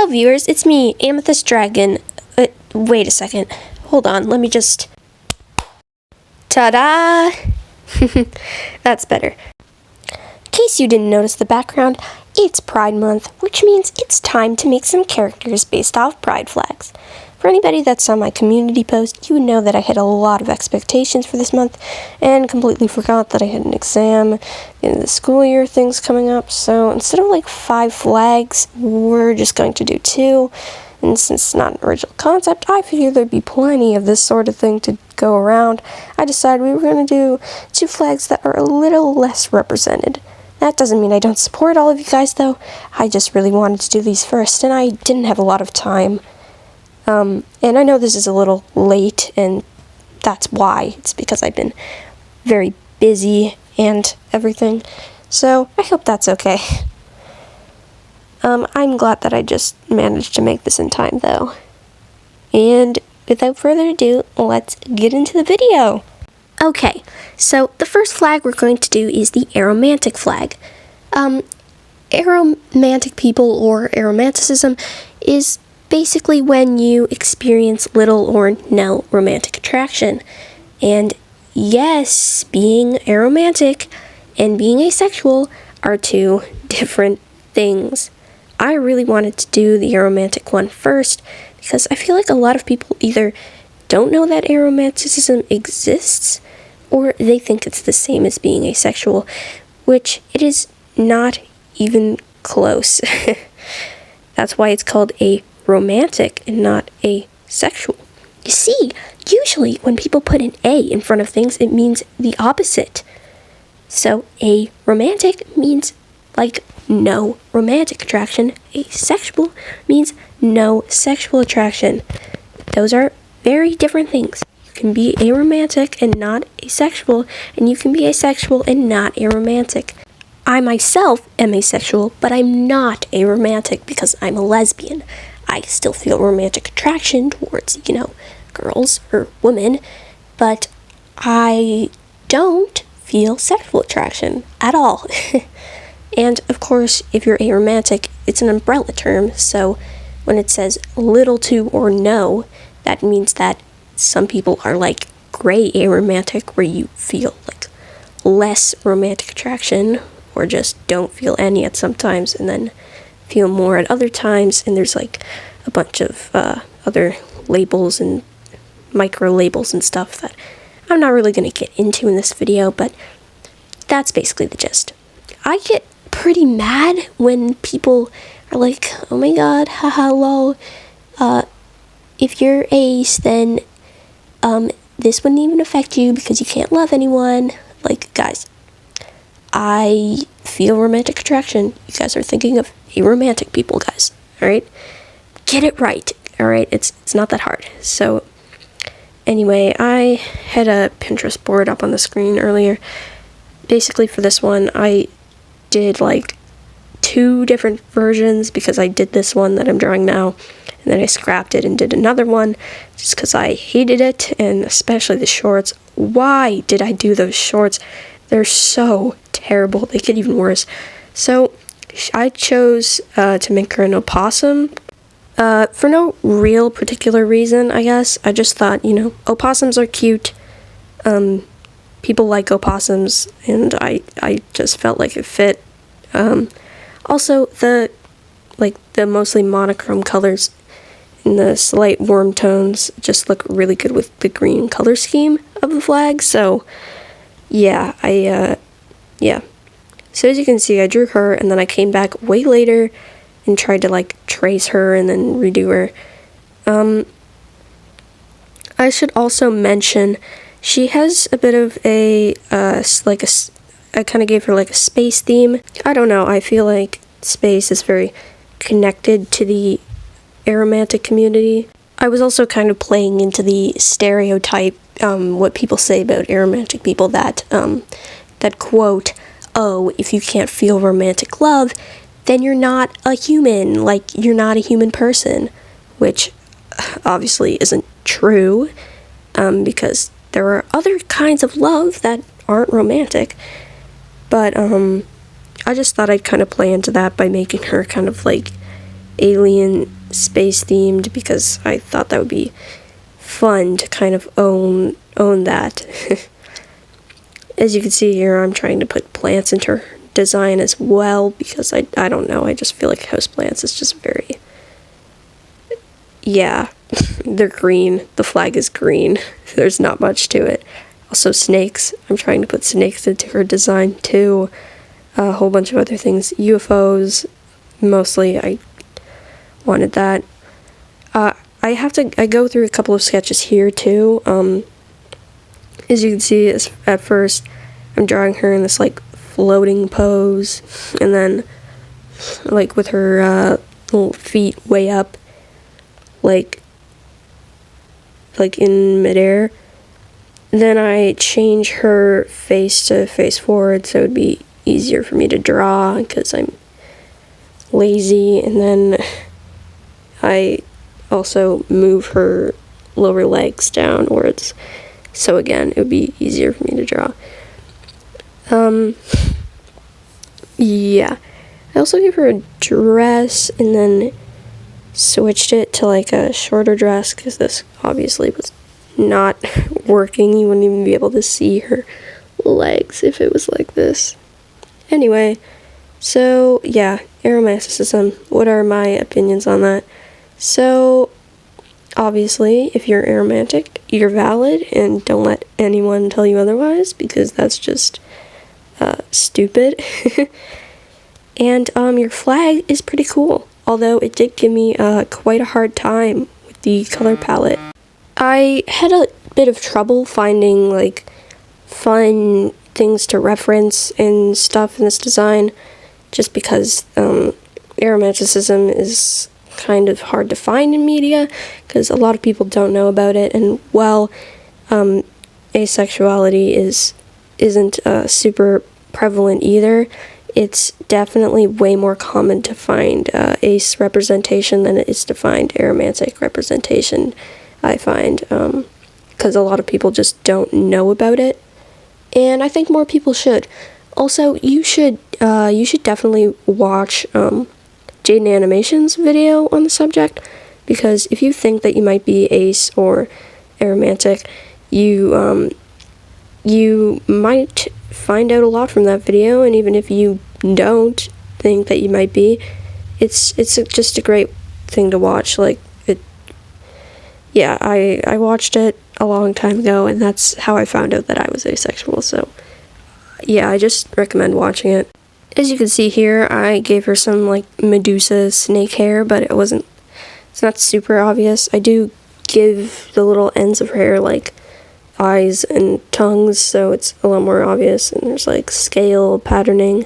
Hello viewers, it's me, Amethyst Dragon. Wait a second. Hold on, let me just... Ta-da! That's better. In case you didn't notice the background, it's Pride Month, which means it's time to make some characters based off pride flags. For anybody that saw my community post, you would know that I had a lot of expectations for this month, and completely forgot that I had an exam in the school year things coming up, so instead of like 5 flags, we're just going to do 2, and since it's not an original concept, I figured there'd be plenty of this sort of thing to go around. I decided we were going to do 2 flags that are a little less represented. That doesn't mean I don't support all of you guys, though. I just really wanted to do these first, and I didn't have a lot of time. And I know this is a little late, and that's why. It's because I've been very busy and everything. So, I hope that's okay. I'm glad that I just managed to make this in time, though. And without further ado, let's get into the video. Okay, so the first flag we're going to do is the aromantic flag. Aromantic people, or aromanticism, is basically when you experience little or no romantic attraction. And yes, being aromantic and being asexual are 2 different things. I really wanted to do the aromantic one first because I feel like a lot of people either don't know that aromanticism exists or they think it's the same as being asexual, which it is not even close. That's why it's called a romantic and not asexual. You see, usually when people put an A in front of things, it means the opposite. So a romantic means like no romantic attraction. Asexual means no sexual attraction. Those are very different things. You can be aromantic and not asexual, and you can be asexual and not aromantic. I myself am asexual, but I'm not aromantic because I'm a lesbian. I still feel romantic attraction towards, girls or women, but I don't feel sexual attraction at all. And of course, if you're aromantic, it's an umbrella term, so when it says little to or no, that means that some people are like gray aromantic, where you feel like less romantic attraction, or just don't feel any at some times, and then feel more at other times, and there's like a bunch of other labels and micro labels and stuff that I'm not really going to get into in this video, but that's basically the gist. I get pretty mad when people are like, oh my god, haha, lol, if you're ace, then this wouldn't even affect you because you can't love anyone. Like, guys, I feel romantic attraction. You guys are thinking of aromantic people, guys. Alright? Get it right. Alright? It's not that hard. So, anyway, I had a Pinterest board up on the screen earlier. Basically, for this one, I did like 2 different versions because I did this one that I'm drawing now, and then I scrapped it and did another one just because I hated it, and especially the shorts. Why did I do those shorts? They're so terrible. They get even worse. So I chose to make her an opossum for no real particular reason, I guess. I just thought, opossums are cute. People like opossums, and I just felt like it fit. Also, the mostly monochrome colors and the slight warm tones just look really good with the green color scheme of the flag, so yeah, yeah. So as you can see, I drew her, and then I came back way later and tried to trace her and then redo her. I should also mention she has a bit of I kind of gave her a space theme. I don't know, I feel like space is very connected to the aromantic community. I was also kind of playing into the stereotype, what people say about aromantic people, that quote, oh, if you can't feel romantic love, then you're not a human, you're not a human person, which obviously isn't true, because there are other kinds of love that aren't romantic, but I just thought I'd kind of play into that by making her kind of alien space themed because I thought that would be fun to kind of own that. As you can see here, I'm trying to put plants into her design as well because I don't know, I just feel like houseplants is just very, yeah, they're green. The flag is green. There's not much to it. Also snakes. I'm trying to put snakes into her design too. A whole bunch of other things. UFOs, mostly. I wanted that. I go through a couple of sketches here too. As you can see, at first, I'm drawing her in this like floating pose, and then like with her little feet way up, like in midair. Then I change her face to face forward so it would be easier for me to draw because I'm lazy, and then I also move her lower legs downwards so again it would be easier for me to draw. Yeah, I also gave her a dress and then switched it to like a shorter dress because this obviously was not working. You wouldn't even be able to see her legs if it was like this. Anyway, so yeah, aromanticism. What are my opinions on that? So obviously, if you're aromantic, you're valid, and don't let anyone tell you otherwise because that's just stupid. And your flag is pretty cool, although it did give me quite a hard time with the color palette. I had a bit of trouble finding like fun things to reference and stuff in this design just because aromanticism is kind of hard to find in media because a lot of people don't know about it, and while asexuality isn't super prevalent either, it's definitely way more common to find ace representation than it is to find aromantic representation, I find, because a lot of people just don't know about it, and I think more people should. Also, you should definitely watch Jaden Animation's video on the subject, because if you think that you might be ace or aromantic, you might find out a lot from that video, and even if you don't think that you might be, it's just a great thing to watch. Like, yeah, I watched it a long time ago, and that's how I found out that I was asexual, so yeah, I just recommend watching it. As you can see here, I gave her some like Medusa snake hair, but it's not super obvious. I do give the little ends of her hair like eyes and tongues, so it's a lot more obvious, and there's like scale patterning.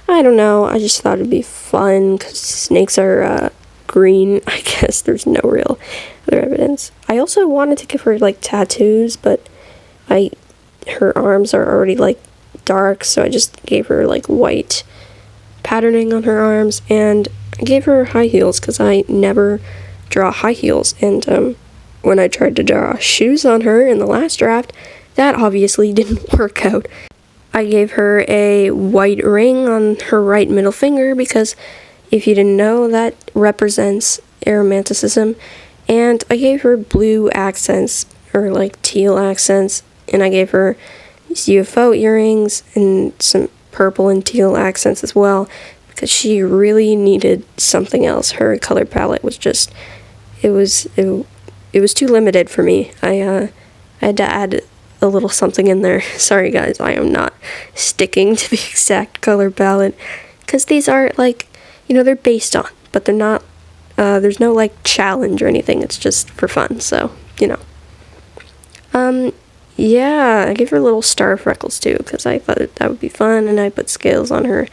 I don't know, I just thought it'd be fun because snakes are green. I guess there's no real other evidence. I also wanted to give her like tattoos, but her arms are already like dark, so I just gave her like white patterning on her arms, and I gave her high heels because I never draw high heels, and when I tried to draw shoes on her in the last draft, that obviously didn't work out. I gave her a white ring on her right middle finger because if you didn't know, that represents aromanticism, and I gave her blue accents or like teal accents, and I gave her these UFO earrings and some purple and teal accents as well because she really needed something else. Her color palette was just it was too limited for me. I had to add a little something in there. Sorry guys, I am not sticking to the exact color palette because these are like, they're based on, but they're not, there's no like challenge or anything. It's just for fun, so yeah, I gave her little star freckles too because I thought that would be fun, and I put scales on her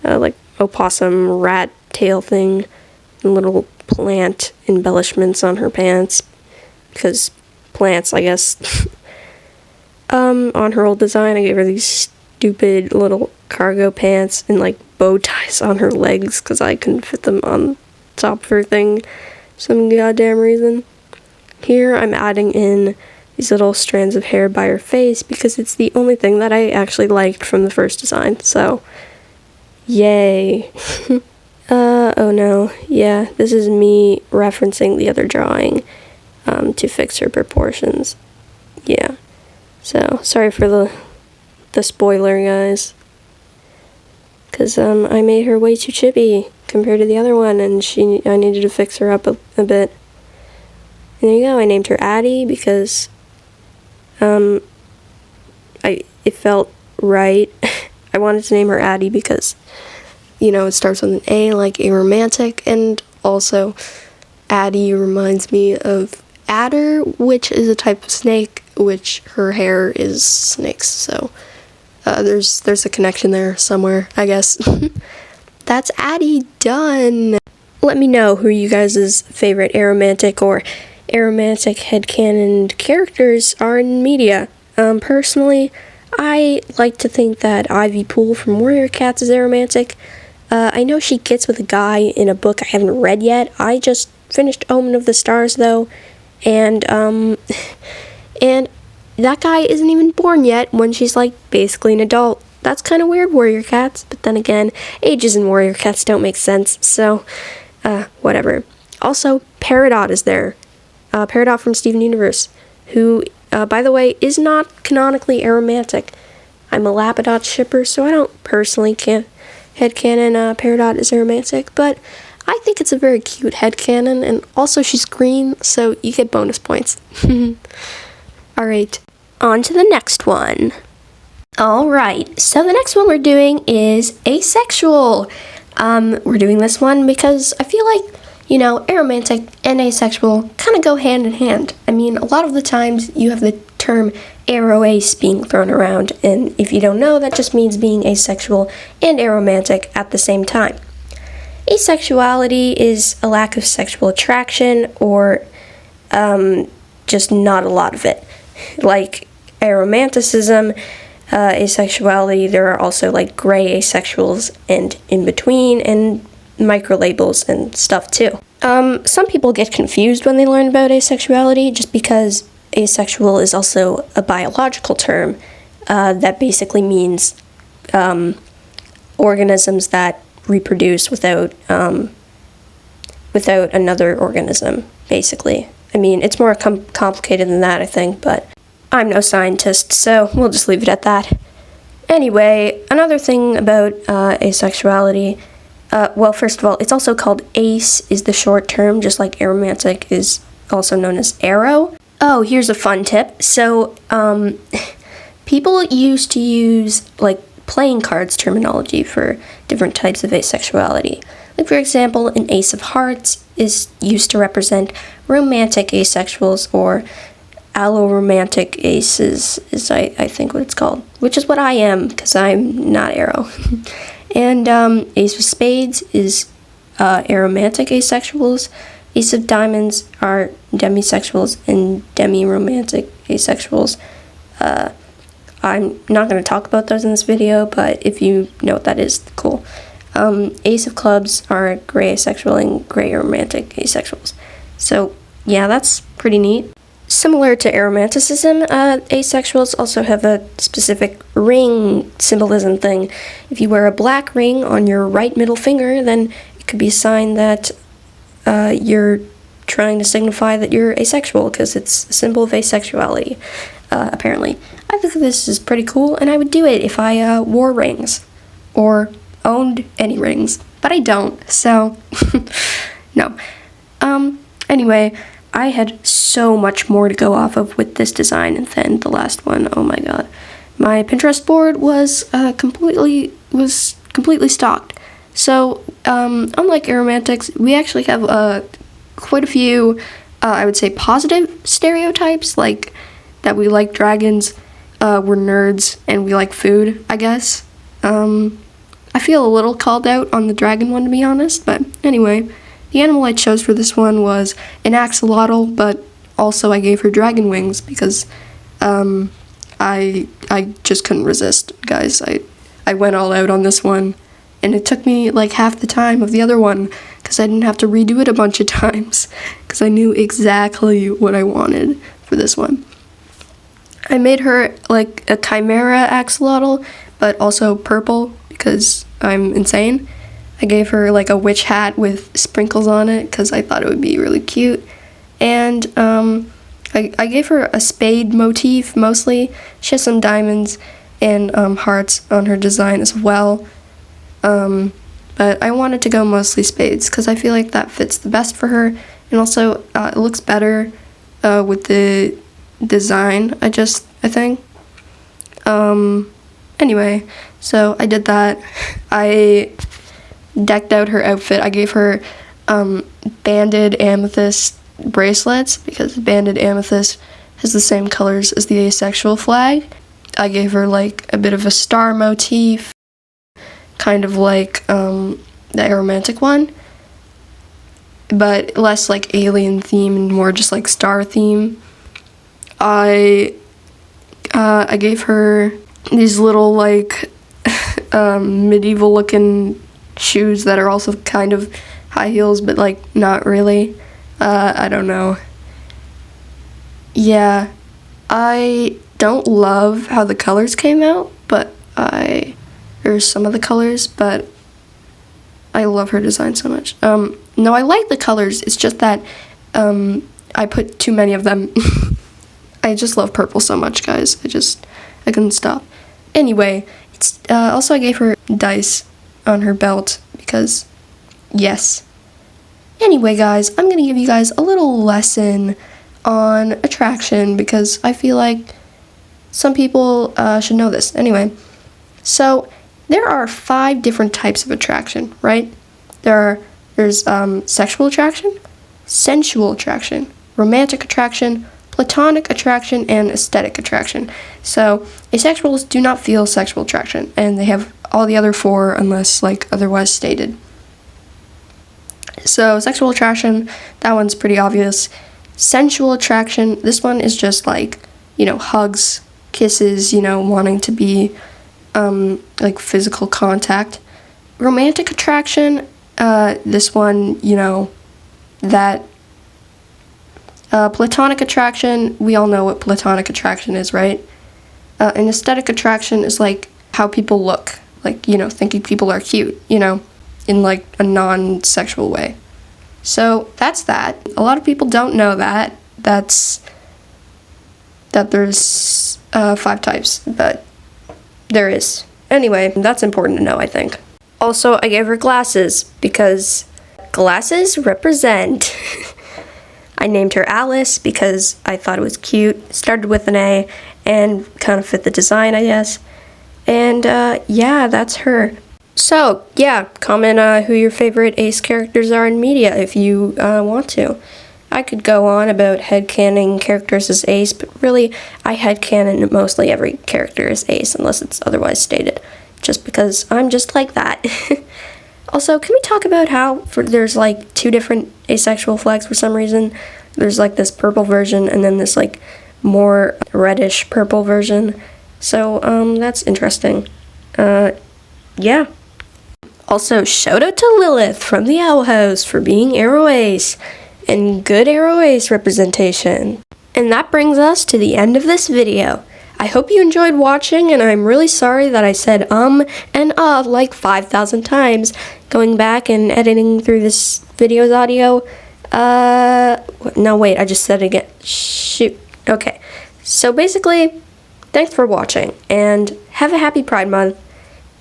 like opossum rat tail thing and little plant embellishments on her pants because plants, I guess. On her old design, I gave her these stupid little cargo pants and like bow ties on her legs because I couldn't fit them on top of her thing for some goddamn reason. Here I'm adding in these little strands of hair by her face because it's the only thing that I actually liked from the first design, so yay. Oh no, yeah, this is me referencing the other drawing, to fix her proportions. Yeah, so, sorry for the spoiler, guys. Because, I made her way too chibi compared to the other one, and I needed to fix her up a bit. And there you go, I named her Addie because, it felt right. I wanted to name her Addie because, you know, it starts with an A, like aromantic, and also Addie reminds me of adder, which is a type of snake, which her hair is snakes, so there's a connection there somewhere, I guess. That's Addie done. Let me know who you guys' favorite aromantic or aromantic headcanon characters are in media. Personally, I like to think that Ivy Poole from Warrior Cats is aromantic. I know she gets with a guy in a book I haven't read yet. I just finished Omen of the Stars, though, and and that guy isn't even born yet when she's, like, basically an adult. That's kind of weird, Warrior Cats, but then again, ages in Warrior Cats don't make sense, so, whatever. Also, Peridot is there. Peridot from Steven Universe, who, by the way, is not canonically aromantic. I'm a Lapidot shipper, so I don't personally headcanon Peridot is aromantic, but I think it's a very cute headcanon, and also she's green, so you get bonus points. Alright, on to the next one. Alright, so the next one we're doing is asexual. We're doing this one because I feel like, you know, aromantic and asexual kind of go hand in hand. I mean, a lot of the times you have the term aroace being thrown around, and if you don't know, that just means being asexual and aromantic at the same time. Asexuality is a lack of sexual attraction or just not a lot of it. Like aromanticism, asexuality, there are also like gray asexuals and in between and micro-labels and stuff too. Some people get confused when they learn about asexuality just because asexual is also a biological term that basically means organisms that reproduce without another organism, basically. I mean, it's more complicated than that, I think, but I'm no scientist, so we'll just leave it at that. Anyway, another thing about asexuality, well, first of all, it's also called ace is the short term, just like aromantic is also known as aro. Oh, here's a fun tip. So, people used to use, like, playing cards terminology for different types of asexuality. Like, for example, an ace of hearts is used to represent romantic asexuals, or alloromantic aces is, I think, what it's called, which is what I am, because I'm not aro. And ace of spades is aromantic asexuals. Ace of diamonds are demisexuals and demi-romantic asexuals. I'm not going to talk about those in this video, but if you know what that is, cool. Ace of clubs are gray asexual and gray romantic asexuals. So, yeah, that's pretty neat. Similar to aromanticism, asexuals also have a specific ring symbolism thing. If you wear a black ring on your right middle finger, then it could be a sign that you're trying to signify that you're asexual, because it's a symbol of asexuality, apparently. I think this is pretty cool, and I would do it if I wore rings, or owned any rings, but I don't, so, no. Anyway, I had so much more to go off of with this design than the last one. Oh my god. My Pinterest board was completely stocked. So, unlike aromantics, we actually have quite a few, I would say, positive stereotypes, like that we like dragons, we're nerds, and we like food, I guess. I feel a little called out on the dragon one, to be honest, but anyway. The animal I chose for this one was an axolotl, but also I gave her dragon wings because I just couldn't resist, guys. I went all out on this one, and it took me like half the time of the other one because I didn't have to redo it a bunch of times because I knew exactly what I wanted for this one. I made her like a chimera axolotl, but also purple because I'm insane. I gave her like a witch hat with sprinkles on it because I thought it would be really cute. And I gave her a spade motif mostly. She has some diamonds and hearts on her design as well. But I wanted to go mostly spades because I feel like that fits the best for her. And also it looks better with the design, I think. Anyway, so I did that. I decked out her outfit. I gave her banded amethyst bracelets because banded amethyst has the same colors as the asexual flag. I gave her like a bit of a star motif, kind of like the aromantic one, but less like alien theme and more just like star theme. I gave her these little like medieval looking shoes that are also kind of high heels, but like not really. I don't know. Yeah, I don't love how the colors came out, but or some of the colors, but I love her design so much. No, I like the colors, it's just that I put too many of them. I just love purple so much, guys. I couldn't stop. Anyway, also I gave her dice on her belt because, yes. Anyway, guys, I'm going to give you guys a little lesson on attraction because I feel like some people should know this. Anyway, so there are 5 different types of attraction, right? There's sexual attraction, sensual attraction, romantic attraction, platonic attraction, and aesthetic attraction. So asexuals do not feel sexual attraction, and they have all the other 4 unless like otherwise stated. So sexual attraction, that one's pretty obvious. Sensual attraction, this one is just like, hugs, kisses, wanting to be like physical contact. Romantic attraction, this one, that platonic attraction, we all know what platonic attraction is, right? And aesthetic attraction is like how people look, like, thinking people are cute, in like a non-sexual way. So that's that. A lot of people don't know that there's 5 types, but there is. Anyway, that's important to know, I think. Also, I gave her glasses because glasses represent. I named her Alice because I thought it was cute. It started with an A and kind of fit the design, I guess. And yeah, that's her. So, yeah, comment who your favorite Ace characters are in media if you want to. I could go on about headcanon characters as Ace, but really, I headcanon mostly every character as Ace unless it's otherwise stated, just because I'm just like that. Also, can we talk about how there's like 2 different asexual flags for some reason? There's like this purple version and then this like more reddish purple version. So, that's interesting. Yeah. Also, shout out to Lilith from the Owl House for being Arrow Ace and good Arrow Ace representation. And that brings us to the end of this video. I hope you enjoyed watching, and I'm really sorry that I said and like 5,000 times going back and editing through this video's audio. No, wait, I just said it again. Shoot. Okay. So basically, thanks for watching, and have a happy Pride Month.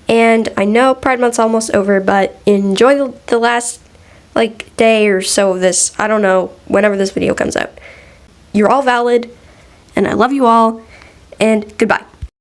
And I know Pride Month's almost over, but enjoy the last, day or so of this. I don't know, whenever this video comes out. You're all valid, and I love you all, and goodbye.